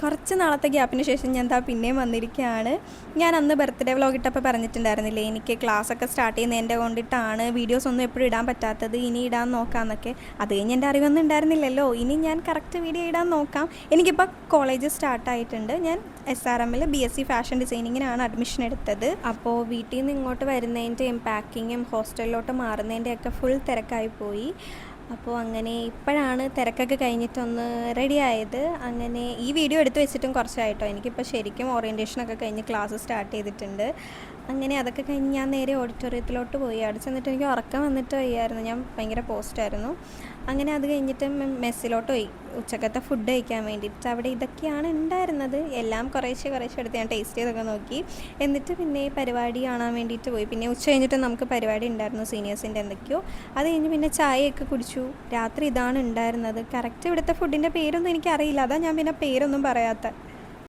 കുറച്ച് നാളത്തെ ഗ്യാപ്പിന് ശേഷം ഞാൻ പിന്നെയും വന്നിരിക്കുകയാണ്. ഞാൻ അന്ന് ബർത്ത്ഡേ വ്ലോഗ് ഇട്ടപ്പോൾ പറഞ്ഞിട്ടുണ്ടായിരുന്നില്ലേ, എനിക്ക് ക്ലാസ്സൊക്കെ സ്റ്റാർട്ട് ചെയ്യുന്നതിൻ്റെ കൊണ്ടിട്ടാണ് വീഡിയോസ് ഒന്നും എപ്പോഴും ഇടാൻ പറ്റാത്തത്, ഇനി ഇടാൻ നോക്കാമെന്നൊക്കെ. അത് കഴിഞ്ഞ് എൻ്റെ അറിവൊന്നും ഉണ്ടായിരുന്നില്ലല്ലോ, ഇനി ഞാൻ കറക്റ്റ് വീഡിയോ ഇടാൻ നോക്കാം. എനിക്കിപ്പോൾ കോളേജ് സ്റ്റാർട്ടായിട്ടുണ്ട്. ഞാൻ SRMൽ BSc ഫാഷൻ ഡിസൈനിങ്ങിനാണ് അഡ്മിഷൻ എടുത്തത്. അപ്പോൾ വീട്ടിൽ നിന്ന് ഇങ്ങോട്ട് വരുന്നതിൻ്റെയും പാക്കിങ്ങും ഹോസ്റ്റലിലോട്ട് മാറുന്നതിൻ്റെയൊക്കെ ഫുൾ തിരക്കായി പോയി. അപ്പോൾ അങ്ങനെ ഇപ്പോഴാണ് തിരക്കൊക്കെ കഴിഞ്ഞിട്ടൊന്ന് റെഡി ആയത്. അങ്ങനെ ഈ വീഡിയോ എടുത്ത് വെച്ചിട്ടും കുറച്ചായിട്ടോ. എനിക്കിപ്പോൾ ശരിക്കും ഓറിയൻറ്റേഷനൊക്കെ കഴിഞ്ഞ് ക്ലാസ് സ്റ്റാർട്ട് ചെയ്തിട്ടുണ്ട്. അങ്ങനെ അതൊക്കെ കഴിഞ്ഞ് ഞാൻ നേരെ ഓഡിറ്റോറിയത്തിലോട്ട് പോയി. അവിടെ ചെന്നിട്ട് എനിക്ക് ഉറക്കം വന്നിട്ട് വയ്യായിരുന്നു, ഞാൻ ഭയങ്കര പോസ്റ്റായിരുന്നു. അങ്ങനെ അത് കഴിഞ്ഞിട്ട് മെസ്സിലോട്ട് പോയി ഉച്ചക്കത്തെ ഫുഡ് കഴിക്കാൻ വേണ്ടിയിട്ട്. അവിടെ ഇതൊക്കെയാണ് ഉണ്ടായിരുന്നത്. എല്ലാം കുറേശ്ശെ എടുത്ത് ഞാൻ ടേസ്റ്റ് ചെയ്തൊക്കെ നോക്കി. എന്നിട്ട് പിന്നെ പരിപാടി കാണാൻ വേണ്ടിയിട്ട് പോയി. പിന്നെ ഉച്ച കഴിഞ്ഞിട്ട് നമുക്ക് പരിപാടി ഉണ്ടായിരുന്നു, സീനിയേഴ്സിൻ്റെ എന്തൊക്കെയോ. അത് കഴിഞ്ഞ് പിന്നെ ചായയൊക്കെ കുടിച്ചു. രാത്രി ഇതാണ് ഉണ്ടായിരുന്നത്. കറക്റ്റ് ഇവിടുത്തെ ഫുഡിൻ്റെ പേരൊന്നും എനിക്കറിയില്ല, അതാ ഞാൻ പിന്നെ പേരൊന്നും പറയാത്ത.